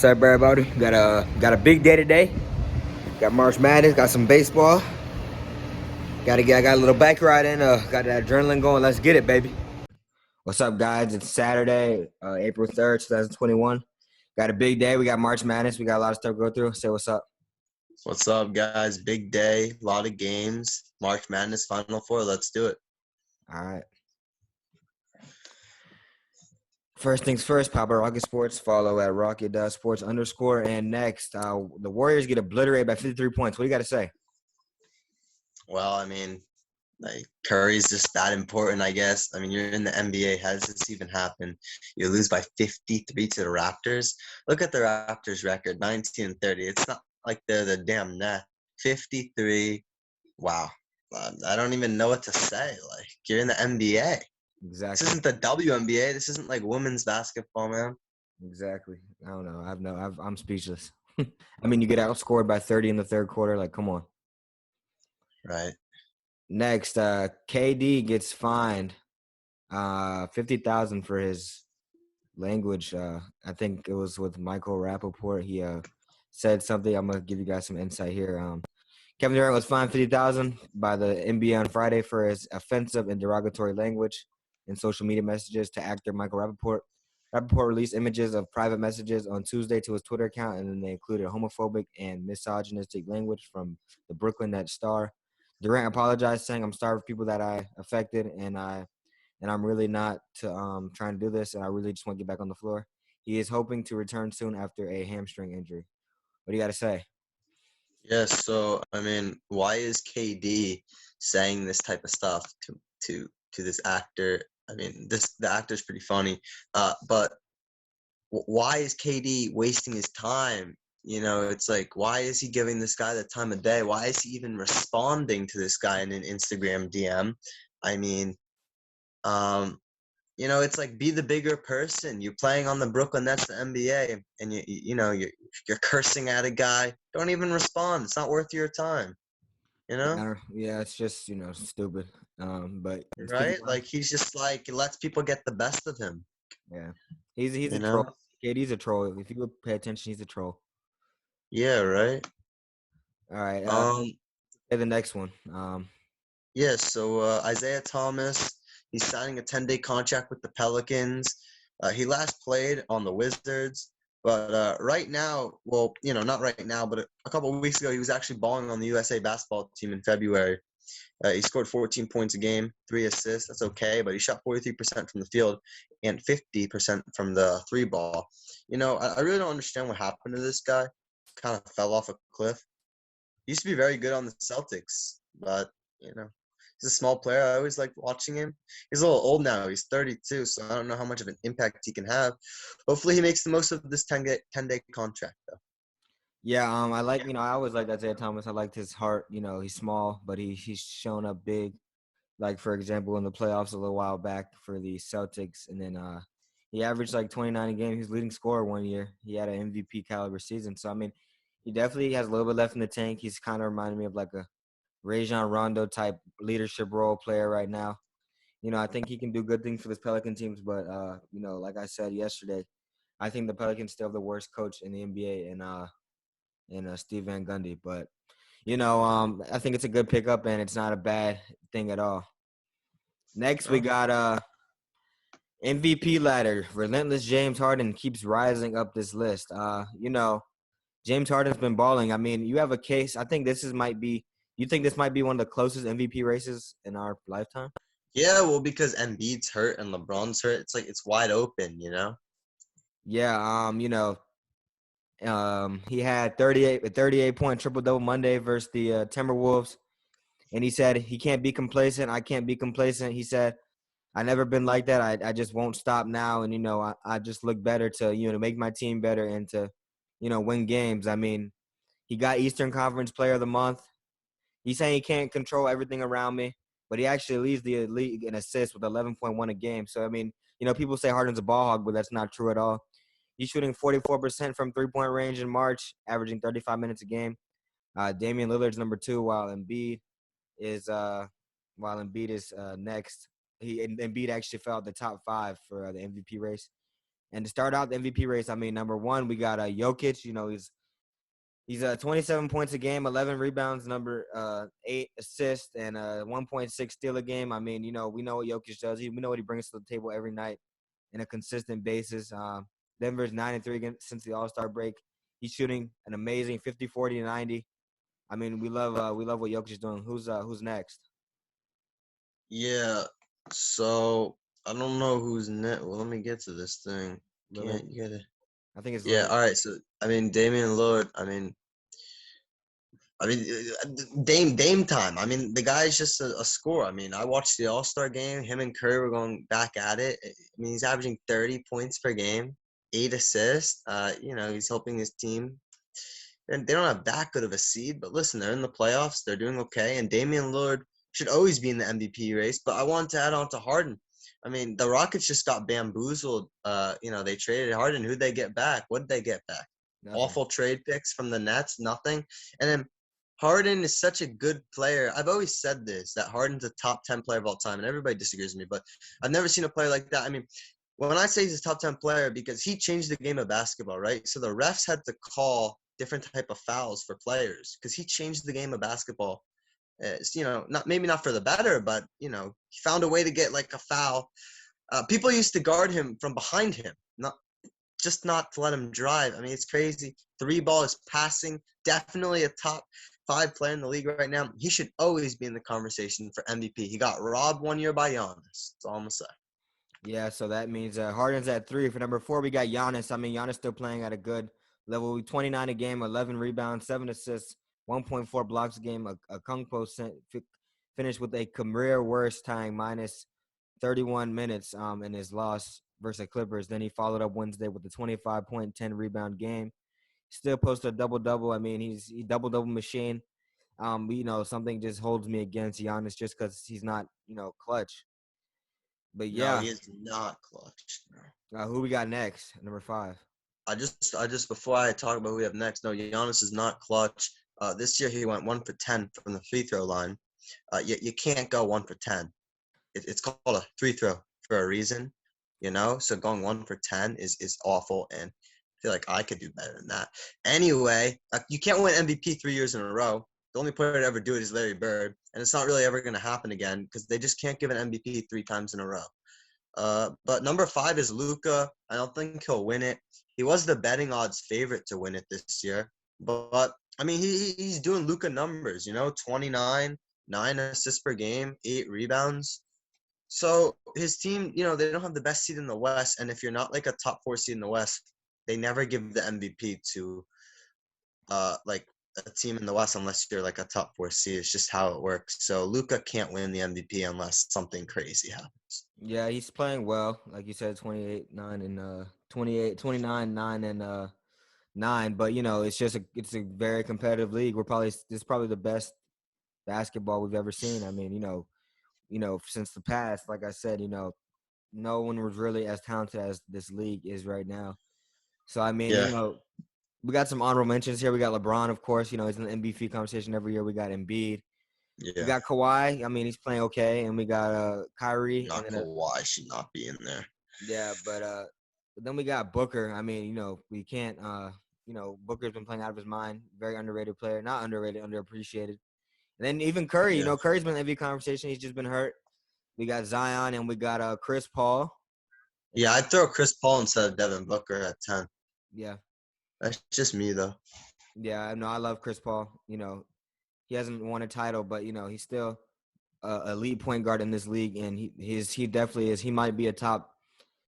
What's up, everybody? Got a big day today. Got March Madness. Got some baseball. I got a little bike ride in. Got that adrenaline going. Let's get it, baby. What's up, guys? It's Saturday, April 3rd, 2021. Got a big day. We got March Madness. We got a lot of stuff to go through. Say what's up. What's up, guys? Big day, a lot of games. March Madness Final Four. Let's do it. All right. First things first, Papa Rocket Sports. Follow at Rocket Sports _. And next, the Warriors get obliterated by 53 points. What do you got to say? Well, Curry's just that important, I guess. You're in the NBA. How does this even happen? You lose by 53 to the Raptors. Look at the Raptors' record, 19-30. It's not like they're the damn net. 53. Wow. I don't even know what to say. You're in the NBA. Exactly. This isn't the WNBA. This isn't like women's basketball, man. Exactly. I don't know. I'm speechless. You get outscored by 30 in the third quarter. Come on. Right. Next, KD gets fined $50,000 for his language. I think it was with Michael Rappaport. He said something. I'm gonna give you guys some insight here. Kevin Durant was fined $50,000 by the NBA on Friday for his offensive and derogatory language in social media messages to actor Michael Rappaport. Rappaport released images of private messages on Tuesday to his Twitter account, and then they included homophobic and misogynistic language from the Brooklyn Nets star. Durant apologized, saying, "I'm sorry for people that I affected, and I'm really not trying to do this, and I really just want to get back on the floor." He is hoping to return soon after a hamstring injury. What do you got to say? Yes, so why is KD saying this type of stuff to this actor? The actor's pretty funny, but why is KD wasting his time? It's like, why is he giving this guy the time of day? Why is he even responding to this guy in an Instagram DM? It's like, be the bigger person. You're playing on the Brooklyn Nets, the NBA, and you're cursing at a guy. Don't even respond. It's not worth your time. Yeah, it's just stupid. But Right? He's just he lets people get the best of him. Yeah, he's a troll. KD's a troll. If you pay attention, he's a troll. Yeah. Right. All right. Say the next one. Yeah. So Isaiah Thomas, he's signing a 10-day contract with the Pelicans. He last played on the Wizards, but right now, well, not right now, but a couple of weeks ago, he was actually balling on the USA basketball team in February. He scored 14 points a game, 3 assists. That's okay, but he shot 43% from the field and 50% from the three ball. I really don't understand what happened to this guy. Kind of fell off a cliff. He used to be very good on the Celtics, but, he's a small player. I always liked watching him. He's a little old now. He's 32, so I don't know how much of an impact he can have. Hopefully he makes the most of this 10-day contract, though. Yeah, I always liked Isaiah Thomas. I liked his heart. He's small, but he's shown up big. Like, for example, in the playoffs a little while back for the Celtics, and then he averaged 29 a game. He was leading scorer one year. He had an MVP caliber season. So he definitely has a little bit left in the tank. He's kind of reminding me of like a Rajon Rondo type leadership role player right now. I think he can do good things for this Pelican teams, but like I said yesterday, I think the Pelicans still have the worst coach in the NBA, and Steve Van Gundy. But I think it's a good pickup, and it's not a bad thing at all. Next, we got MVP ladder. Relentless James Harden keeps rising up this list. James Harden's been balling. You have a case. I think you think this might be one of the closest MVP races in our lifetime? Yeah, well, because Embiid's hurt and LeBron's hurt, it's wide open, Yeah, he had 38-point triple-double Monday versus the Timberwolves, and he said he can't be complacent. I can't be complacent. He said, I never been like that. I just won't stop now, and I just look better to make my team better and to win games. He got Eastern Conference Player of the Month. He's saying he can't control everything around me, but he actually leads the league in assists with 11.1 a game. So people say Harden's a ball hog, but that's not true at all. He's shooting 44% from three-point range in March, averaging 35 minutes a game. Damian Lillard's number 2, while Embiid is next. Embiid actually fell out the top 5 for the MVP race. And to start out the MVP race, I mean, number one, we got Jokic. You know, he's 27 points a game, 11 rebounds, 8 assists, and 1.6 steal a game. I mean, you know, we know what Jokic does. We know what he brings to the table every night in a consistent basis. Denver's 9-3 since the All-Star break. He's shooting an amazing 50, 40, and 90. I mean, we love what Jokic is doing. Who's next? Yeah. So I don't know who's next. Well, let me get to this thing. Lillard. Can't get it. I think it's Yeah. Lillard. All right. So I mean, Damian Lillard. Dame time. I mean, the guy's just a scorer. I mean, I watched the All-Star game. Him and Curry were going back at it. I mean, he's averaging 30 points per game, 8 assists. You know, he's helping his team. And they don't have that good of a seed, but listen, they're in the playoffs. They're doing okay. And Damian Lillard should always be in the MVP race. But I wanted to add on to Harden. I mean, the Rockets just got bamboozled. You know, they traded Harden. Who'd they get back? What did they get back? Nothing. Awful trade picks from the Nets, nothing. And then Harden is such a good player. I've always said this, that Harden's a top 10 player of all time, and everybody disagrees with me, but I've never seen a player like that. I mean, when I say he's a top 10 player, because he changed the game of basketball, right? So the refs had to call different type of fouls for players because he changed the game of basketball. You know, not for the better, but, you know, he found a way to get like a foul. People used to guard him from behind him, not to let him drive. I mean, it's crazy. 3-ball is passing. Definitely a top 5 player in the league right now. He should always be in the conversation for MVP. He got robbed one year by Giannis. That's all I'm gonna say. Yeah, so that means Harden's at 3. For number 4, we got Giannis. I mean, Giannis still playing at a good level. 29 a game, 11 rebounds, 7 assists, 1.4 blocks a game. A Kung Po finished with a career worst tying minus 31 minutes in his loss versus the Clippers. Then he followed up Wednesday with a 25 point, 10 rebound game. Still posted a double-double. I mean, he double-double machine. You know, something just holds me against Giannis just because he's not, you know, clutch. But No, yeah, he is not clutch. No. who we got next? Number 5. I just before I talk about who we have next, no, Giannis is not clutch. This year he went 1 for 10 from the free throw line. You can't go 1 for 10. It's called a free throw for a reason, you know. So going 1 for 10 is awful, and I feel like I could do better than that. Anyway, you can't win MVP 3 years in a row. The only player to ever do it is Larry Bird, and it's not really ever going to happen again because they just can't give an MVP 3 times in a row. But number 5 is Luka. I don't think he'll win it. He was the betting odds favorite to win it this year, but I mean he's doing Luka numbers, you know, 29, 9 assists per game, 8 rebounds. So his team, you know, they don't have the best seed in the West, and if you're not like a top 4 seed in the West, they never give the MVP to like a team in the West unless you're like a top 4 seed. It's just how it works. So Luka can't win the MVP unless something crazy happens. Yeah, he's playing well. Like you said, 28, 9, and 28, 29, 9, and 9. But, you know, it's a very competitive league. This is probably the best basketball we've ever seen. I mean, you know, since the past, like I said, you know, no one was really as talented as this league is right now. So, I mean, you Yeah, know, we got some honorable mentions here. We got LeBron, of course. You know, he's in the MVP conversation every year. We got Embiid. We yeah. got Kawhi. I mean, he's playing okay. And we got Kyrie. And Not then, Kawhi should not be in there. yeah, but then we got Booker. I mean, you know, we can't you know, Booker's been playing out of his mind. Very underrated player. Not underrated, underappreciated. And then even Curry, you Yeah. know, Curry's been in the MVP conversation. He's just been hurt. We got Zion and we got Chris Paul. Yeah, I'd throw Chris Paul instead of Devin Booker at 10. Yeah. That's just me, though. Yeah, I know. I love Chris Paul. You know, he hasn't won a title, but you know, he's still a lead point guard in this league, and he definitely is. He might be a top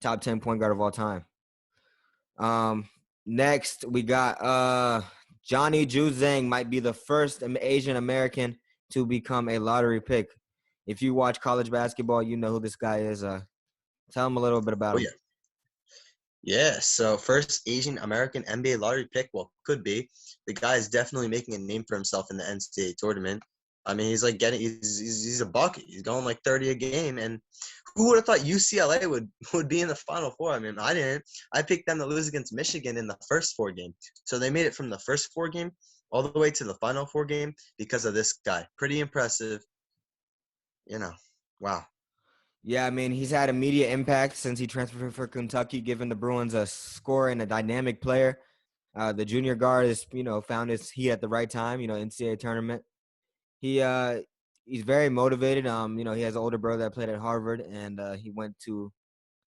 10 point guard of all time. Next we got Johnny Juzang might be the first Asian American to become a lottery pick. If you watch college basketball, you know who this guy is. Tell him a little bit about Oh, him. yeah. Yeah, so first Asian American NBA lottery pick, well, could be. The guy is definitely making a name for himself in the NCAA tournament. I mean, he's a bucket. He's going like 30 a game. And who would have thought UCLA would be in the Final Four? I mean, I didn't. I picked them to lose against Michigan in the first 4 game. So they made it from the first 4 game all the way to the Final 4 game because of this guy. Pretty impressive. You know, wow. Yeah, I mean, he's had immediate impact since he transferred for Kentucky, giving the Bruins a scorer and a dynamic player. The junior guard is, found his heat at the right time. NCAA tournament. He he's very motivated. He has an older brother that played at Harvard, and he went to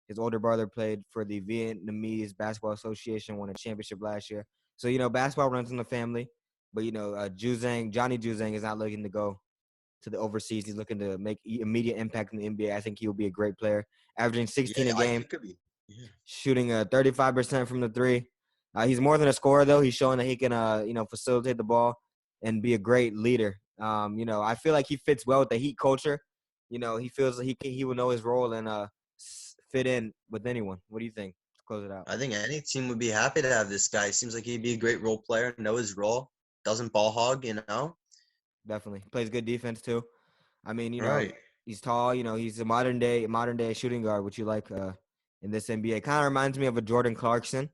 his older brother played for the Vietnamese Basketball Association, won a championship last year. So basketball runs in the family. But Johnny Juzang is not looking to go to the overseas. He's looking to make immediate impact in the NBA. I think he will be a great player, averaging 16 Yeah, a game, he could be. Yeah. shooting 35% from the three. He's more than a scorer though. He's showing that he can facilitate the ball and be a great leader. I feel like he fits well with the Heat culture. He feels like he will know his role and fit in with anyone. What do you think? Let's close it out. I think any team would be happy to have this guy. Seems like he'd be a great role player, know his role, doesn't ball hog. Definitely plays good defense too. I mean, Right. he's tall. He's a modern day shooting guard, which you like in this NBA. Kind of reminds me of a Jordan Clarkson.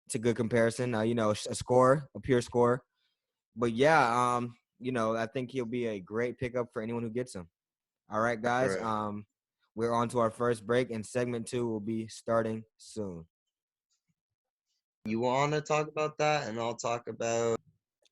It's a good comparison. A scorer, a pure scorer. But yeah, I think he'll be a great pickup for anyone who gets him. All right, guys. Right. We're on to our first break, and segment 2 will be starting soon. You want to talk about that, and I'll talk about.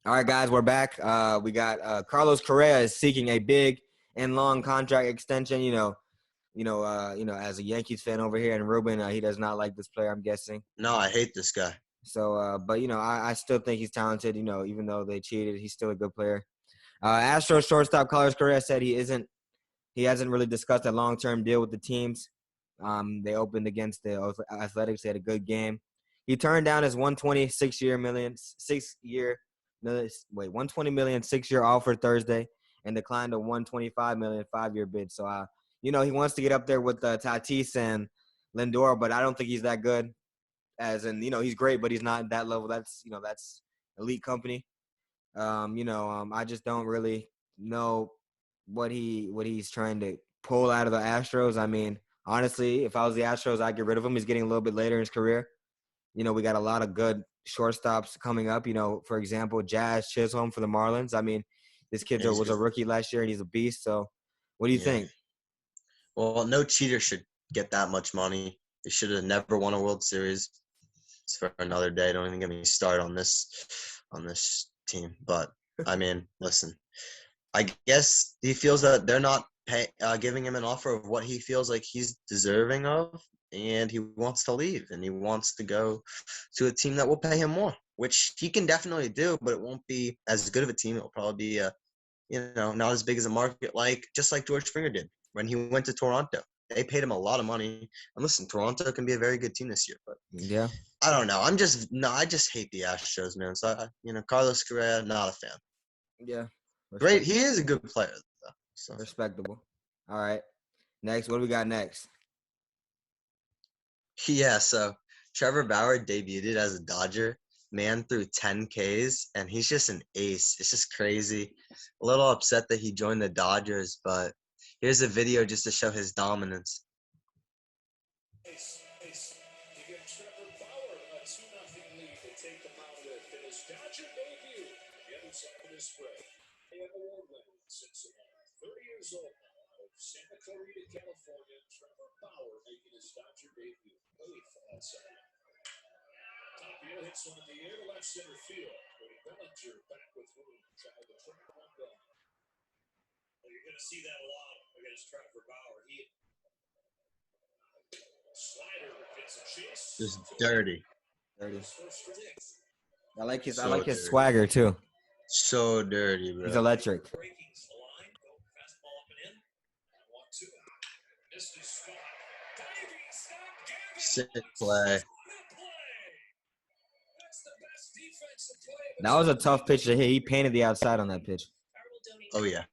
All right, guys, we're back. We got Carlos Correa is seeking a big and long contract extension. As a Yankees fan over here, and Ruben, he does not like this player, I'm guessing. No, I hate this guy. So, but I still think he's talented. Even though they cheated, he's still a good player. Astros shortstop Carlos Correa said he hasn't really discussed a long-term deal with the teams. They opened against the Athletics. They had a good game. He turned down his 120 million 6-year offer Thursday and declined a 125 million 5-year bid. So, he wants to get up there with Tatis and Lindor, but I don't think he's that good. As in, he's great, but he's not that level. That's elite company. I just don't really know what he's trying to pull out of the Astros. I mean, honestly, if I was the Astros, I'd get rid of him. He's getting a little bit later in his career. We got a lot of good shortstops coming up. For example, Jazz Chisholm for the Marlins. I mean, this kid was a rookie last year, and he's a beast. So, what do you think? Well, no cheater should get that much money. They should have never won a World Series. It's for another day. Don't even get me started on this team. But I mean, listen. I guess he feels that they're not giving him an offer of what he feels like he's deserving of, and he wants to leave, and he wants to go to a team that will pay him more, which he can definitely do, but it won't be as good of a team. It will probably be not as big as a market, just like George Springer did when he went to Toronto. They paid him a lot of money. And listen, Toronto can be a very good team this year, but yeah, I don't know. I just hate the Astros, man. So Carlos Correa, not a fan. Yeah. Great. He is a good player, though. So. Respectable. All right. Next, what do we got next? Yeah, so Trevor Bauer debuted as a Dodger. Man threw 10 Ks, and he's just an ace. It's just crazy. A little upset that he joined the Dodgers, but here's a video just to show his dominance. You get Trevor Bauer, a 2-0 lead to take the mound with in his Dodger debut. The other side of this spread. They have award winner in Cincinnati, 30 years old now, out of Santa Clarita, California. Trevor Bauer making his Dodger debut. Eighth outside. Tapia hits one in the air to left center field. Bori Lenard back with room. Trying to track one down. Well, you're going to see that a lot against Trevor Bauer. Slider gets a chase. Just dirty. I like his swagger too. So dirty, bro. He's electric. Sick play. That was a tough pitch to hit. He painted the outside on that pitch. Oh, yeah.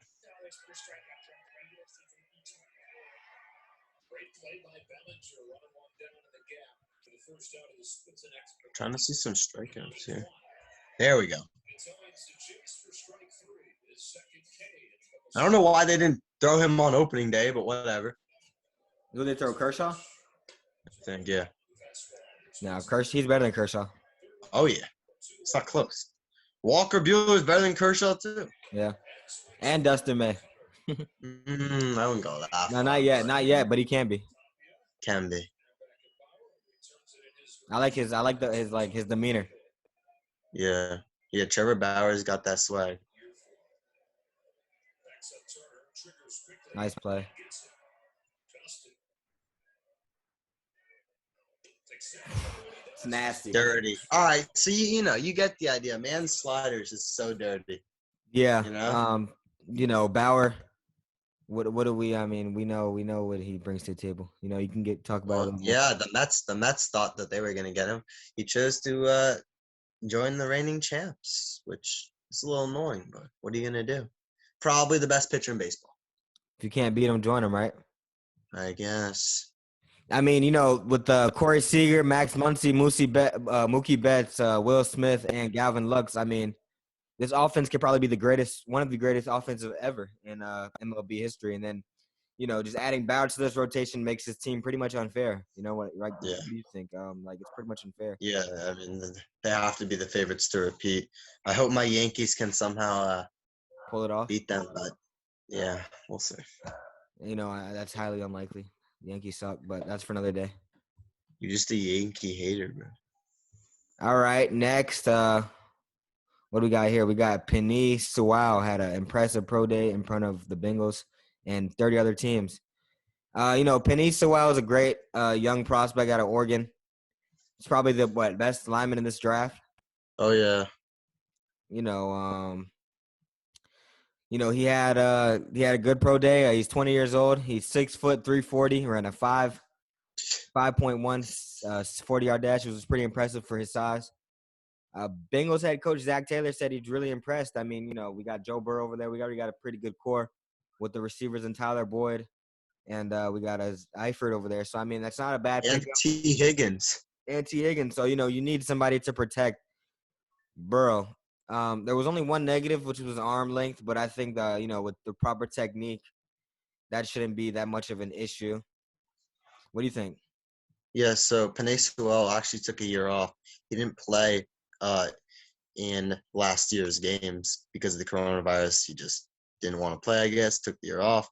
Trying to see some strikeouts here. There we go. I don't know why they didn't throw him on opening day, but whatever. Who did they throw, Kershaw? I think, yeah. No, he's better than Kershaw. Oh, yeah. It's not close. Walker Buehler is better than Kershaw, too. Yeah. And Dustin May. I wouldn't go that No, far, not yet, but not yet, but he can be. can be. I like his demeanor. Yeah. Yeah, Trevor Bauer's got that swag. Nice play. It's nasty. Dirty. All right, so you get the idea. Man, sliders is so dirty. Yeah. You know? Bauer. What do we? I mean, we know what he brings to the table. You can talk about it a Well, little more. yeah, the Mets thought that they were gonna get him. He chose to join the reigning champs, which is a little annoying, but what are you gonna do? Probably the best pitcher in baseball, If you can't beat him, join him, right? I guess. I mean, with Corey Seager, Max Muncy, Mookie Betts, Will Smith, and Galvin Lux. I mean, this offense could probably be one of the greatest offensive ever in MLB history. And then, just adding Bauer to this rotation makes his team pretty much unfair. You know what? Right? Yeah. What do you think? It's pretty much unfair. Yeah, I mean they have to be the favorites to repeat. I hope my Yankees can somehow Pull it off. beat them, but yeah, we'll see. That's highly unlikely. The Yankees suck, but that's for another day. You're just a Yankee hater, bro. All right, next, what do we got here? We got Penny Sewell had an impressive pro day in front of the Bengals and 30 other teams. Penny Sewell is a great young prospect out of Oregon. He's probably the best lineman in this draft. Oh yeah. He had a good pro day. He's 20 years old. He's 6 foot 340. Ran a 5.1 40-yard dash, which was pretty impressive for his size. Bengals head coach Zach Taylor said he's really impressed. I mean, we got Joe Burrow over there. We already got a pretty good core with the receivers and Tyler Boyd, and we got Eifert over there. So I mean, that's not a bad And pickup. T. Higgins. And T. Higgins. So you need somebody to protect Burrow. There was only one negative, which was arm length, but I think with the proper technique, that shouldn't be that much of an issue. What do you think? Yeah, so Penei Sewell actually took a year off. He didn't play in last year's games because of the coronavirus. He just didn't want to play, I guess, took the year off.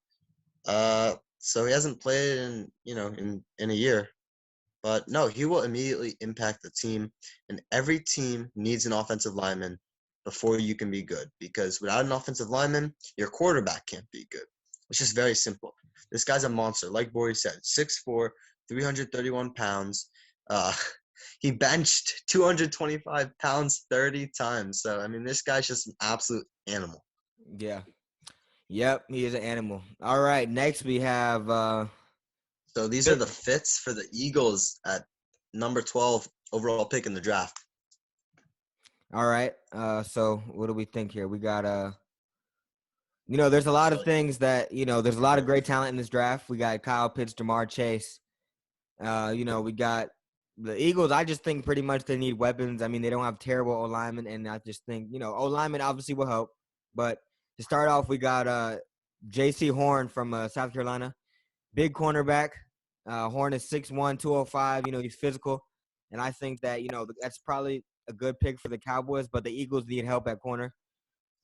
So he hasn't played in a year. But no, he will immediately impact the team, and every team needs an offensive lineman before you can be good, because without an offensive lineman, your quarterback can't be good. It's just very simple. This guy's a monster. Like Bori said, 6'4", 331 pounds. He benched 225 pounds 30 times. So, I mean, this guy's just an absolute animal. Yeah. Yep, he is an animal. All right, next we have So these are the fits for the Eagles at number 12 overall pick in the draft. All right. So what do we think here? We got there's a lot of things that there's a lot of great talent in this draft. We got Kyle Pitts, Jamar Chase. We got the Eagles. I just think pretty much they need weapons. I mean, they don't have terrible O linemen, and I just think O linemen obviously will help. But to start off, we got J.C. Horn from South Carolina, big cornerback. Horn is 6'1", 205. He's physical, and I think that that's probably a good pick for the Cowboys. But the Eagles need help at corner,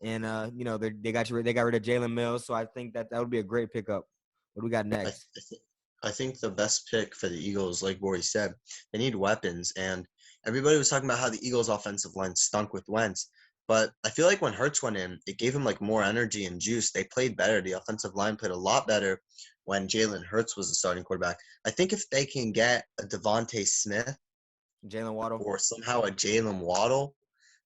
and they got rid of Jalen Mills, so I think that would be a great pickup. What do we got next? I think the best pick for the Eagles, like Bori said, they need weapons. And everybody was talking about how the Eagles' offensive line stunk with Wentz. But I feel like when Hurts went in, it gave him like more energy and juice. They played better. The offensive line played a lot better when Jalen Hurts was the starting quarterback. I think if they can get a Devontae Smith, Jalen Waddle, or somehow a Jalen Waddle,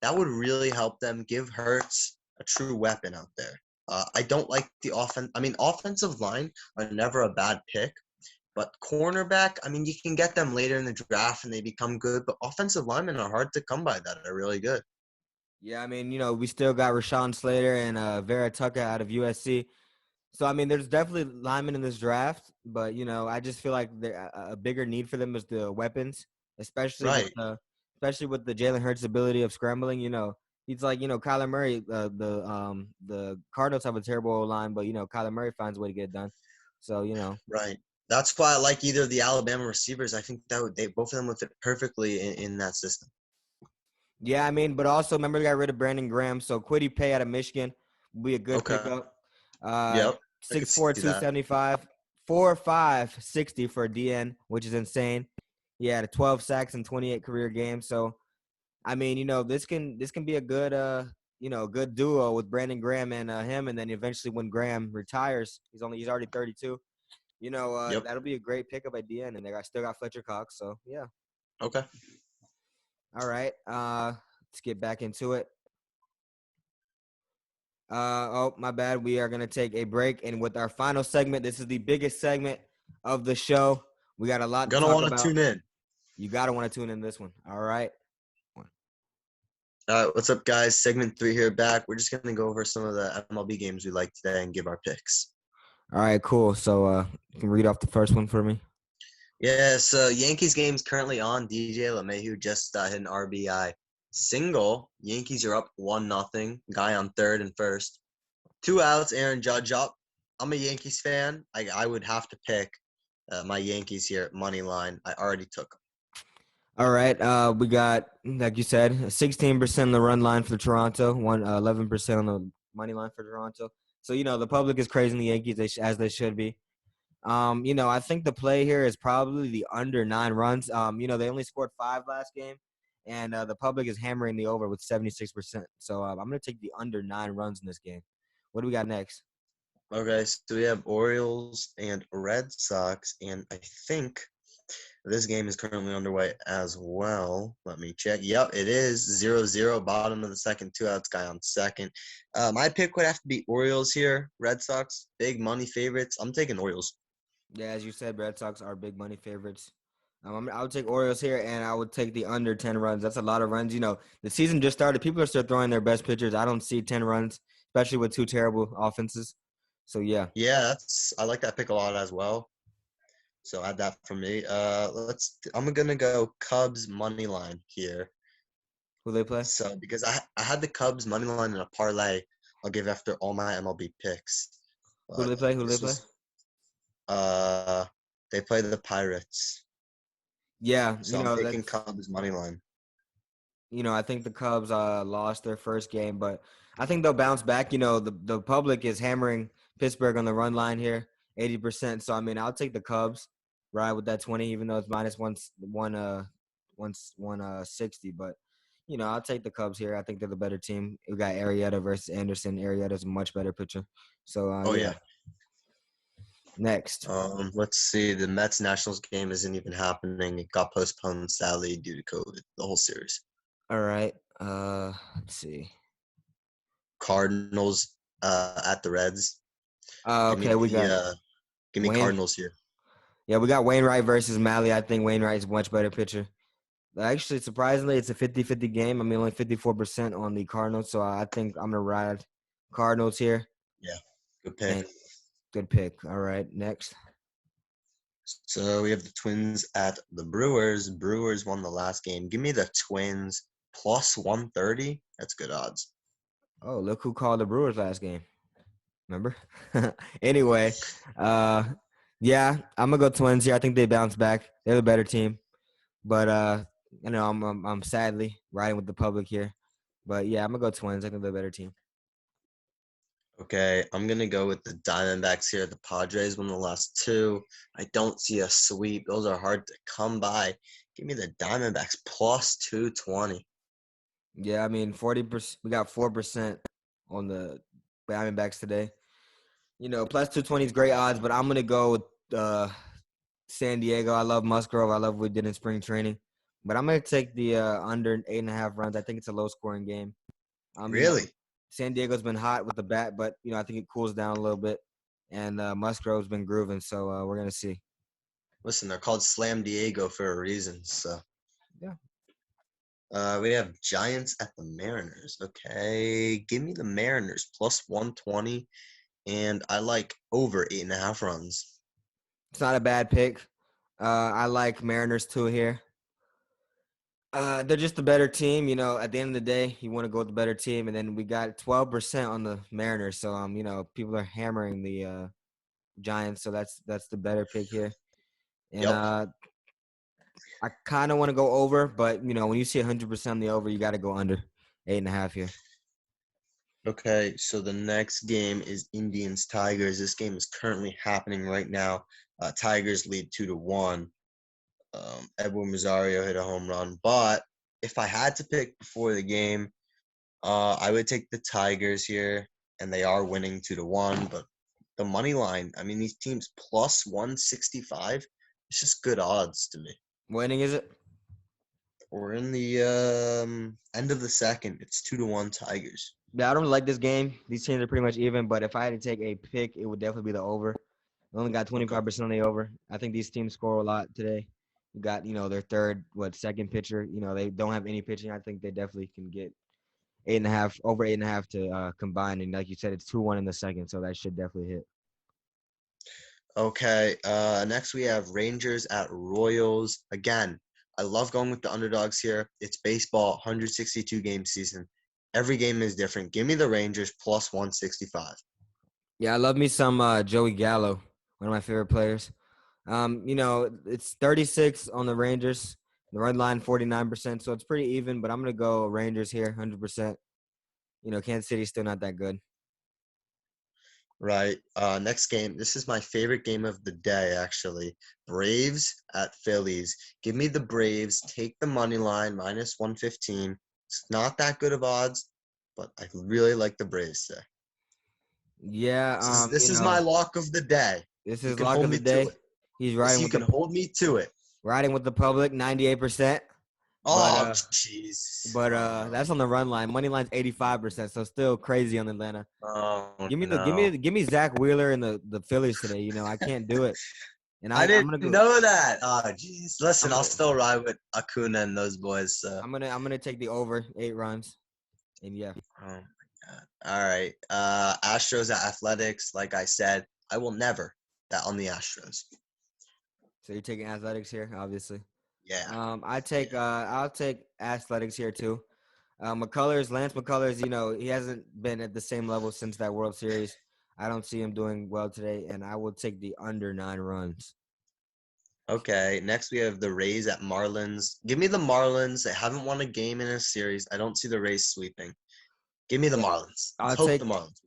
that would really help them give Hurts a true weapon out there. I don't like the offense. I mean, offensive line are never a bad pick. But cornerback, I mean, you can get them later in the draft and they become good. But offensive linemen are hard to come by that are really good. Yeah, I mean, we still got Rashawn Slater and Vera Tucker out of USC. So, I mean, there's definitely linemen in this draft. But, I just feel like a bigger need for them is the weapons, especially Right. with the Jalen Hurts' ability of scrambling. He's like, Kyler Murray. The Cardinals have a terrible line, but, Kyler Murray finds a way to get it done. So, Right. That's why I like either of the Alabama receivers. I think that both of them would fit perfectly in that system. Yeah, I mean, but also remember they got rid of Brandon Graham, so Kwity Paye out of Michigan would be a good pickup. Yep. I could 6'4", see that. 275, 4'5", 60 for DN, which is insane. He had 12 sacks in 28 career games. So, I mean, this can be a good good duo with Brandon Graham and him, and then eventually when Graham retires, he's already 32. Yep. That'll be a great pickup at DN, and they still got Fletcher Cox. So yeah. Okay. All right. Let's get back into it. Oh, my bad. We are gonna take a break, and with our final segment, this is the biggest segment of the show. We got a lot to Gonna talk want to about. tune in. You gotta want to tune in this one. All right. All right, what's up, guys? Segment 3 here back. We're just gonna go over some of the MLB games we like today and give our picks. All right. Cool. So, you can read off the first one for me. Yeah, so Yankees game's currently on. DJ LeMahieu just hit an RBI single. Yankees are up 1-0. Guy on third and first. 2 outs. Aaron Judge up. I'm a Yankees fan. I would have to pick my Yankees here at money line. I already took them. All right. We got, like you said, 16% on the run line for Toronto, 11% on the money line for Toronto. So the public is praising the Yankees as they should be. I think the play here is probably the under 9 runs. They only scored 5 last game, and the public is hammering the over with 76%. So I'm going to take the under 9 runs in this game. What do we got next? Okay, so we have Orioles and Red Sox, and I think this game is currently underway as well. Let me check. Yep, it is 0-0, bottom of the second, 2 outs, guy on second. My pick would have to be Orioles here. Red Sox, big money favorites. I'm taking Orioles. Yeah, as you said, Red Sox are big money favorites. I would take Orioles here, and I would take the under 10 runs. That's a lot of runs. The season just started. People are still throwing their best pitchers. I don't see 10 runs, especially with 2 terrible offenses. So, yeah. Yeah, I like that pick a lot as well. So add that for me. I'm gonna go Cubs money line here. Who they play? So because I had the Cubs money line in a parlay, I'll give after all my MLB picks. Who do But they play? this was they play the Pirates. Yeah, So I'm taking Cubs money line. I think the Cubs lost their first game, but I think they'll bounce back. The public is hammering Pittsburgh on the run line here, 80%. So, I mean, I'll take the Cubs, right, with that 20, even though it's minus 160. But, I'll take the Cubs here. I think they're the better team. We got Arrieta versus Anderson. Arrieta's a much better pitcher. So, Yeah. Next. Let's see. The Mets Nationals game isn't even happening. It got postponed sadly due to COVID. The whole series. All right. Let's see. Cardinals at the Reds. Okay, we got give me Cardinals here. Yeah, we got Wainwright versus Malley. I think Wainwright is a much better pitcher. Actually, surprisingly, it's a 50-50 game. I mean, only 54% on the Cardinals, so I think I'm going to ride Cardinals here. Yeah, good pick. Good pick. All right, next. So we have the Twins at the Brewers. Brewers won the last game. Give me the Twins plus 130. That's good odds. Oh, look who called the Brewers last game. Remember? Anyway, yeah, I'm going to go Twins here. I think they bounce back. They're the better team. But, I'm sadly riding with the public here. But, yeah, I'm going to go Twins. I think they're the better team. Okay, I'm going to go with the Diamondbacks here. The Padres won the last 2. I don't see a sweep. Those are hard to come by. Give me the Diamondbacks plus 220. Yeah, I mean, 40%. We got 4% on the Diamondbacks today. Plus 220 is great odds, but I'm going to go with San Diego. I love Musgrove. I love what we did in spring training. But I'm going to take the under 8.5 runs. I think it's a low-scoring game. Really? San Diego's been hot with the bat, but, I think it cools down a little bit. And Musgrove's been grooving, so we're going to see. Listen, they're called Slam Diego for a reason, so. Yeah. We have Giants at the Mariners. Okay, give me the Mariners plus 120, and I like over 8.5 runs. It's not a bad pick. I like Mariners too here. They're just a better team. At the end of the day, you want to go with the better team. And then we got 12% on the Mariners. So, people are hammering the Giants. So that's the better pick here. And Yep. I kind of want to go over. But, when you see 100% on the over, you got to go under 8.5 here. Okay, so the next game is Indians Tigers. This game is currently happening right now. Tigers lead 2-1. Edwin Rosario hit a home run, but if I had to pick before the game, I would take the Tigers here, and they are winning 2-1. But the money line, I mean, these teams plus 165. It's just good odds to me. What inning is it? We're in the end of the second. It's 2-1 Tigers. Yeah, I don't like this game. These teams are pretty much even, but if I had to take a pick, it would definitely be the over. I only got 25% on the over. I think these teams score a lot today. You got, their second pitcher. They don't have any pitching. I think they definitely can get 8.5, over 8.5 to combine. And like you said, it's 2-1 in the second, so that should definitely hit. Okay, next we have Rangers at Royals. Again, I love going with the underdogs here. It's baseball, 162 game season. Every game is different. Give me the Rangers plus 165. Yeah, I love me some Joey Gallo, one of my favorite players. It's 36 on the Rangers. The run line 49%, so it's pretty even. But I'm gonna go Rangers here, 100%. Kansas City's still not that good. Right. Next game. This is my favorite game of the day, actually. Braves at Phillies. Give me the Braves. Take the money line, minus 115. It's not that good of odds, but I really like the Braves there. Yeah. This is my lock of the day. This You is can lock hold of the me to day. it. He's Yes, riding you with can hold me to it. riding with the public, 98%. Oh, jeez. But that's on the run line. Money line's 85%, so still crazy on Atlanta. Oh, Give me no. give me Zach Wheeler and the Phillies today. I can't do it. And I I'm didn't gonna go. know that. Oh, jeez. Listen, I'm I'll gonna, still ride with Acuna and those boys. So. I'm gonna take the over 8 runs. And yeah. Oh my God. All right. Astros at Athletics. Like I said, I will never bet on the Astros. So you're taking Athletics here, obviously. Yeah. I'll take Athletics here too. Lance McCullers, he hasn't been at the same level since that World Series. I don't see him doing well today, and I will take the under 9 runs. Okay. Next, we have the Rays at Marlins. Give me the Marlins. They haven't won a game in a series. I don't see the Rays sweeping. Give me the Marlins. Let's hope the Marlins.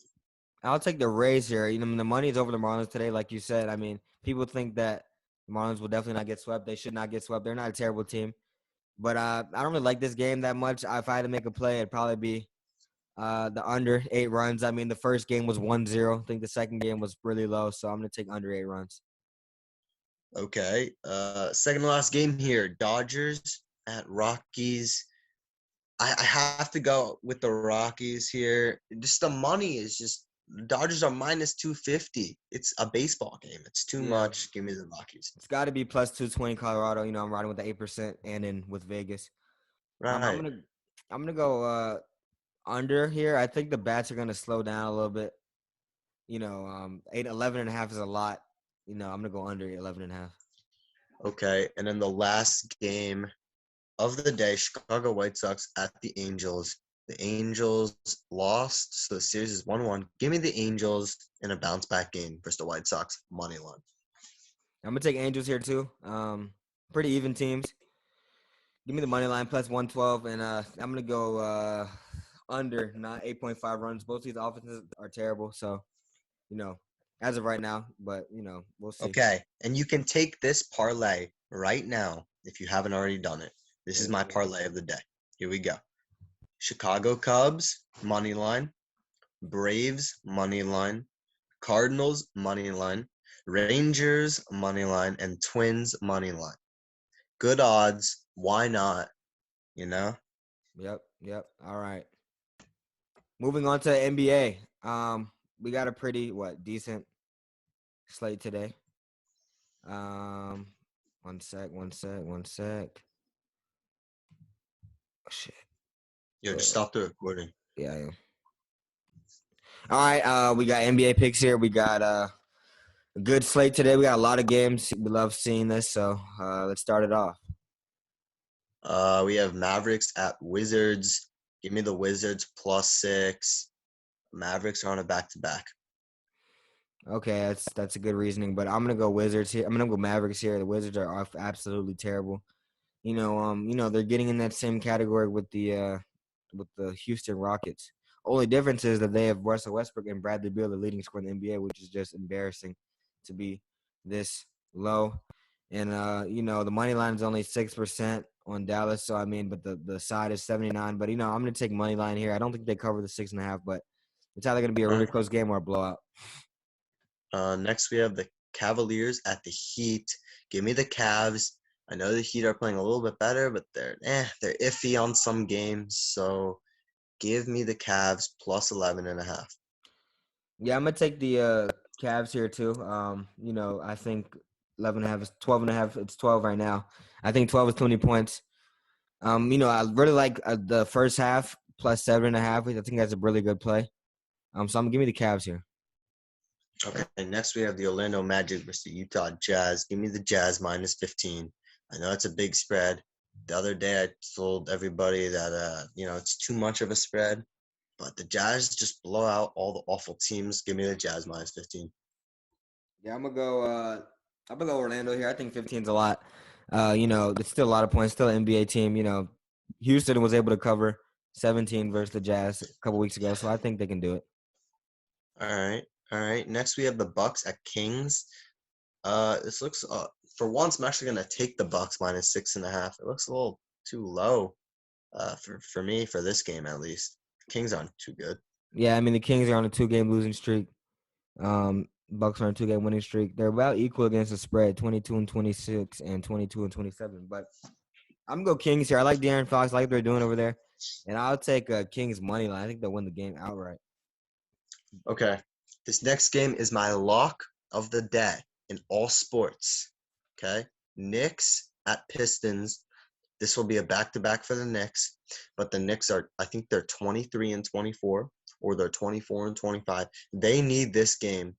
I'll take the Rays here. The money is over the Marlins today, like you said. I mean, people think that the Marlins will definitely not get swept. They should not get swept. They're not a terrible team. But I don't really like this game that much. If I had to make a play, it'd probably be the under 8 runs. I mean, the first game was 1-0. I think the second game was really low, so I'm going to take under 8 runs. Okay. Second to last game here. Dodgers at Rockies. I have to go with the Rockies here. Just the money is just Dodgers are minus 250. It's a baseball game. It's too much. Give me the Rockies. It's got to be plus 220 Colorado. I'm riding with the 8% and in with Vegas. Right. I'm gonna go under here. I think the bats are gonna slow down a little bit. 11.5 is a lot. I'm gonna go under 11.5. Okay, and then the last game of the day, Chicago White Sox at the Angels. The Angels lost, so the series is 1-1. Give me the Angels in a bounce back game versus the White Sox money line. I'm gonna take Angels here too. Pretty even teams. Give me the money line plus 112, and I'm gonna go under, not 8.5 runs. Both these offenses are terrible, so as of right now, but we'll see. Okay, and you can take this parlay right now if you haven't already done it. This is my parlay of the day. Here we go. Chicago Cubs money line, Braves money line, Cardinals money line, Rangers money line, and Twins money line. Good odds. Why not? Yep. All right. Moving on to NBA. We got a pretty decent slate today. One sec. Oh, shit. Yo, just stop the recording. Yeah, I am. All right. We got NBA picks here. We got a good slate today. We got a lot of games. We love seeing this. So let's start it off. We have Mavericks at Wizards. Give me the Wizards plus 6. Mavericks are on a back-to-back. Okay, that's a good reasoning, but I'm gonna go Wizards here. I'm gonna go Mavericks here. The Wizards are absolutely terrible. They're getting in that same category with the Houston Rockets. Only difference is that they have Russell Westbrook and Bradley Beal, the leading scorer in the NBA, which is just embarrassing to be this low. And the money line is only 6% on Dallas. So I mean, but the side is 79. But I'm gonna take money line here. I don't think they cover the 6.5, but it's either gonna be a really close game or a blowout. Next, we have the Cavaliers at the Heat. Give me the Cavs. I know the Heat are playing a little bit better, but they're iffy on some games. So give me the Cavs plus 11.5. Yeah, I'm gonna take the Cavs here too. I think 11.5 is 12.5. It's 12 right now. I think 12 is 20 points. I really like the first half plus 7.5. I think that's a really good play. So I'm gonna give me the Cavs here. Okay, next we have the Orlando Magic versus the Utah Jazz. Give me the Jazz minus 15. I know it's a big spread. The other day I told everybody that it's too much of a spread, but the Jazz just blow out all the awful teams. Give me the Jazz minus 15. Yeah, I'm gonna go Orlando here. I think 15 is a lot. It's still a lot of points. Still an NBA team. Houston was able to cover 17 versus the Jazz a couple weeks ago, so I think they can do it. All right. Next we have the Bucks at Kings. This looks for once I'm actually gonna take the Bucks minus 6.5. It looks a little too low, for me for this game at least. Kings aren't too good. Yeah, I mean the Kings are on a 2-game losing streak. Bucks are on a 2-game winning streak. They're about equal against the spread, 22-26 and 22-27. But I'm gonna go Kings here. I like De'Aaron Fox, I like what they're doing over there, and I'll take Kings money line. I think they'll win the game outright. Okay. This next game is my lock of the day in all sports. Okay. Knicks at Pistons. This will be a back-to-back for the Knicks, but the Knicks I think they're 23-24 or they're 24-25. They need this game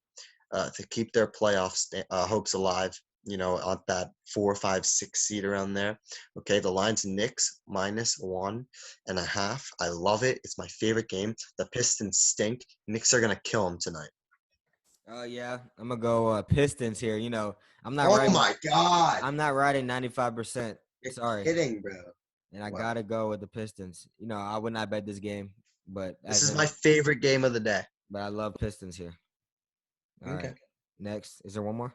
to keep their playoff hopes alive, on that 4, 5, 6 seed around there. Okay, the line's Knicks minus 1.5. I love it. It's my favorite game. The Pistons stink. Knicks are going to kill them tonight. Yeah, I'm gonna go Pistons here. I'm not Oh my God. I'm not riding 95%. You're Sorry. kidding, bro. And I gotta go with the Pistons. I would not bet this game, but This is my favorite game of the day. But I love Pistons here. All right. Next, is there one more?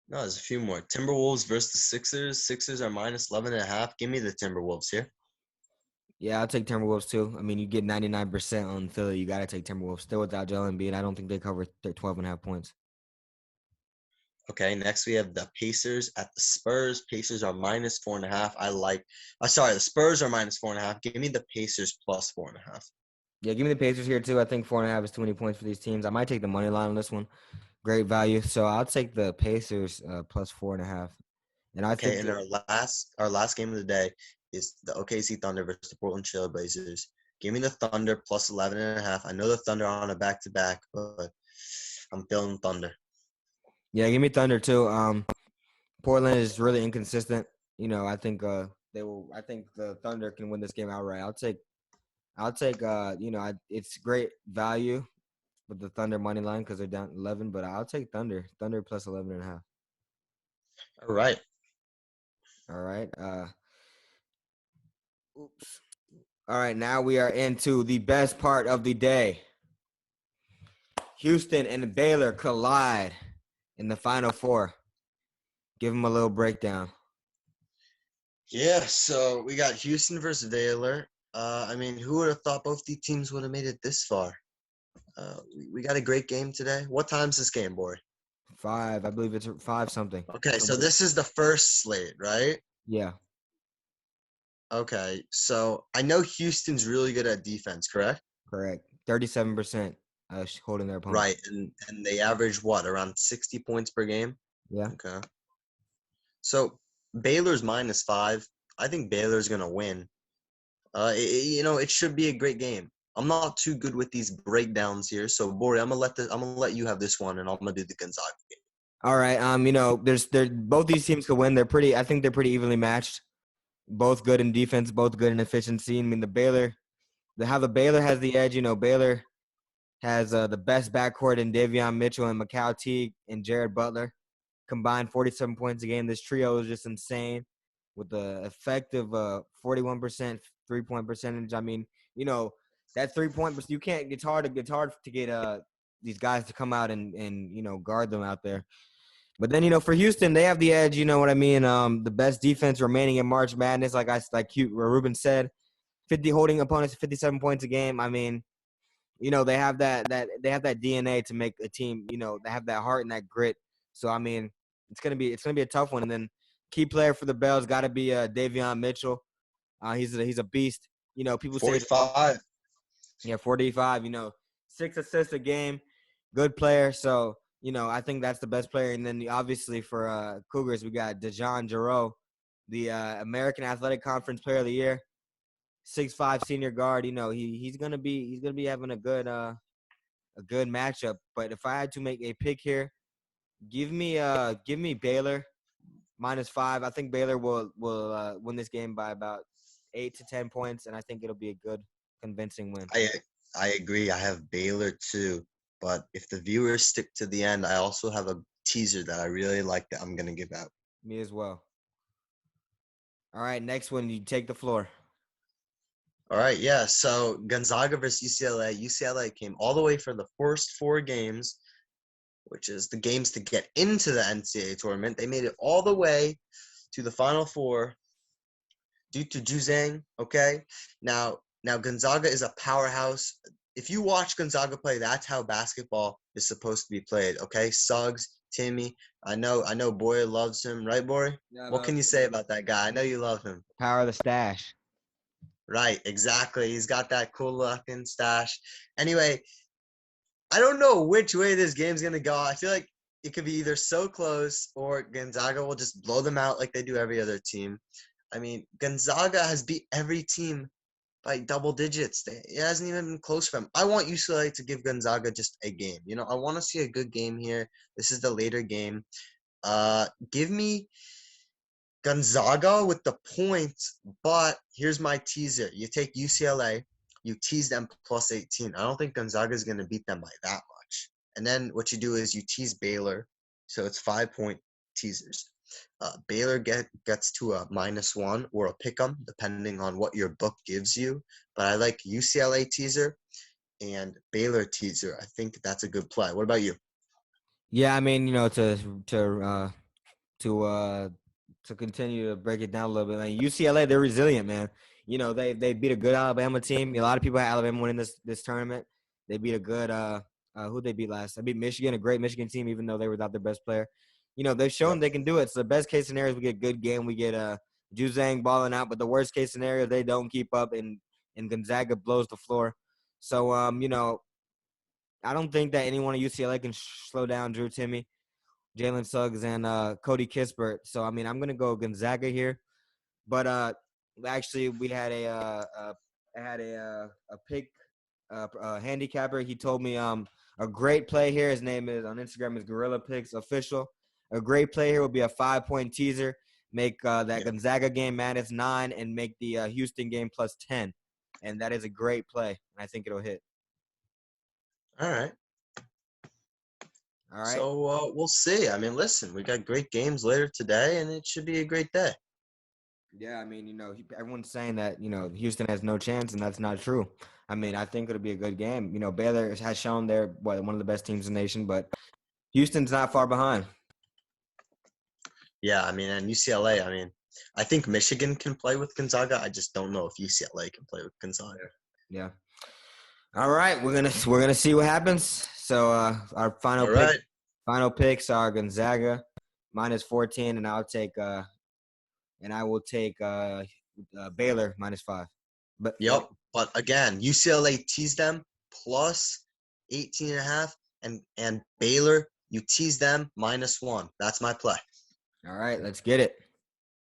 No, there's a few more. Timberwolves versus the Sixers. Sixers are minus 11.5. Give me the Timberwolves here. Yeah, I'll take Timberwolves too. I mean, you get 99% on Philly. You got to take Timberwolves. Still without Joel Embiid, I don't think they cover 12.5 points. Okay, next we have the Pacers at the Spurs. Pacers are minus 4.5. The Spurs are minus 4.5. Give me the Pacers plus 4.5. Yeah, give me the Pacers here too. I think 4.5 is too many points for these teams. I might take the money line on this one. Great value. So I'll take the Pacers plus 4.5. And I think and our last game of the day is the OKC Thunder versus the Portland Trail Blazers. Give me the Thunder plus 11.5. I know the Thunder are on a back-to-back, but I'm feeling Thunder. Yeah, give me Thunder too. Portland is really inconsistent. I think they will. I think the Thunder can win this game outright. I'll take. It's great value with the Thunder money line because they're down 11, but I'll take Thunder. Thunder plus 11.5. All right. All right. Oops. All right. Now we are into the best part of the day. Houston and Baylor collide in the Final Four. Give them a little breakdown. Yeah, so we got Houston versus Baylor. Who would have thought both these teams would have made it this far? We got a great game today. What time's this game, Bori? 5. I believe it's 5 something. Okay, so this is the first slate, right? Yeah. Okay, so I know Houston's really good at defense, correct? Correct. 37% holding their opponent. Right, and they average what, around 60 points per game? Yeah. Okay. So Baylor's minus 5. I think Baylor's gonna win. It should be a great game. I'm not too good with these breakdowns here, so Bori, I'm gonna let you have this one, and I'm gonna do the Gonzaga game. All right. Both these teams could win. I think they're pretty evenly matched. Both good in defense, both good in efficiency. I mean, the Baylor has the edge. Baylor has the best backcourt in Davion Mitchell and Mikal Teague and Jared Butler. Combined 47 points a game. This trio is just insane with the effective 41% 3-point percentage. I mean, that 3-point, but you can't. It's hard to get these guys to come out and guard them out there. But then for Houston, they have the edge. You know what I mean? The best defense remaining in March Madness, like Ruben said, holding opponents to 57 points a game. I mean, they have that DNA to make a team. They have that heart and that grit. So I mean, it's gonna be a tough one. And then key player for the Bells got to be Davion Mitchell. He's a beast. People 45. say 45. 6 assists a game, good player. So I think that's the best player. And then obviously for Cougars, we got DeJon Jarreau, the American Athletic Conference Player of the Year, 6'5" senior guard. He's gonna be having a good matchup. But if I had to make a pick here, give me Baylor -5. I think Baylor will win this game by about 8 to 10 points, and I think it'll be a good, convincing win. I agree. I have Baylor too, but if the viewers stick to the end, I also have a teaser that I really like that I'm gonna give out. Me as well. All right, next one, you take the floor. All right, yeah. So Gonzaga versus UCLA. UCLA came all the way for the first 4 games, which is the games to get into the NCAA tournament. They made it all the way to the Final Four due to Juzang. Okay, now Gonzaga is a powerhouse. If you watch Gonzaga play, that's how basketball is supposed to be played. Okay, Suggs, Timmy. I know Bori loves him, right, Bori? Yeah, what can you say about that guy? I know you love him. Power of the stash. Right, exactly. He's got that cool looking stash. Anyway, I don't know which way this game's going to go. I feel like it could be either so close or Gonzaga will just blow them out like they do every other team. I mean, Gonzaga has beat every team by double digits. It hasn't even been close for them. I want UCLA to give Gonzaga just a game. I want to see a good game here. This is the later game. Give me Gonzaga with the points, but here's my teaser. You take UCLA, you tease them plus 18. I don't think Gonzaga is going to beat them by that much. And then what you do is you tease Baylor, so it's 5-point teasers. Baylor gets to a -1 or a pick 'em, depending on what your book gives you. But I like UCLA teaser and Baylor teaser. I think that's a good play. What about you? Yeah, I mean, to continue to break it down a little bit, like UCLA, they're resilient, man. They beat a good Alabama team. A lot of people had Alabama winning this tournament. They beat a good who they beat last? They beat Michigan, a great Michigan team, even though they were without their best player. They've shown they can do it. So the best case scenario is we get a good game. We get Juzang balling out, but the worst case scenario, they don't keep up and Gonzaga blows the floor. So I don't think that anyone at UCLA can slow down Drew Timme, Jalen Suggs, and Cody Kispert. So I mean, I'm gonna go Gonzaga here. But actually, we had a pick handicapper. He told me a great play here. His name is on Instagram is Gorilla Picks Official. A great play here would be a 5-point teaser. Make that Gonzaga game -9 and make the Houston game +10. And that is a great play. And I think it'll hit. All right. All right. So we'll see. I mean, listen, we got great games later today, and it should be a great day. Yeah, I mean, everyone's saying that, Houston has no chance, and that's not true. I mean, I think it'll be a good game. Baylor has shown they're one of the best teams in the nation, but Houston's not far behind. Yeah, I mean, and UCLA, I mean, I think Michigan can play with Gonzaga. I just don't know if UCLA can play with Gonzaga. Yeah. All right, we're gonna see what happens. So our final picks are Gonzaga -14, and I will take Baylor -5. But but again, UCLA tease them plus 18.5, and Baylor you tease them -1. That's my play. All right, let's get it.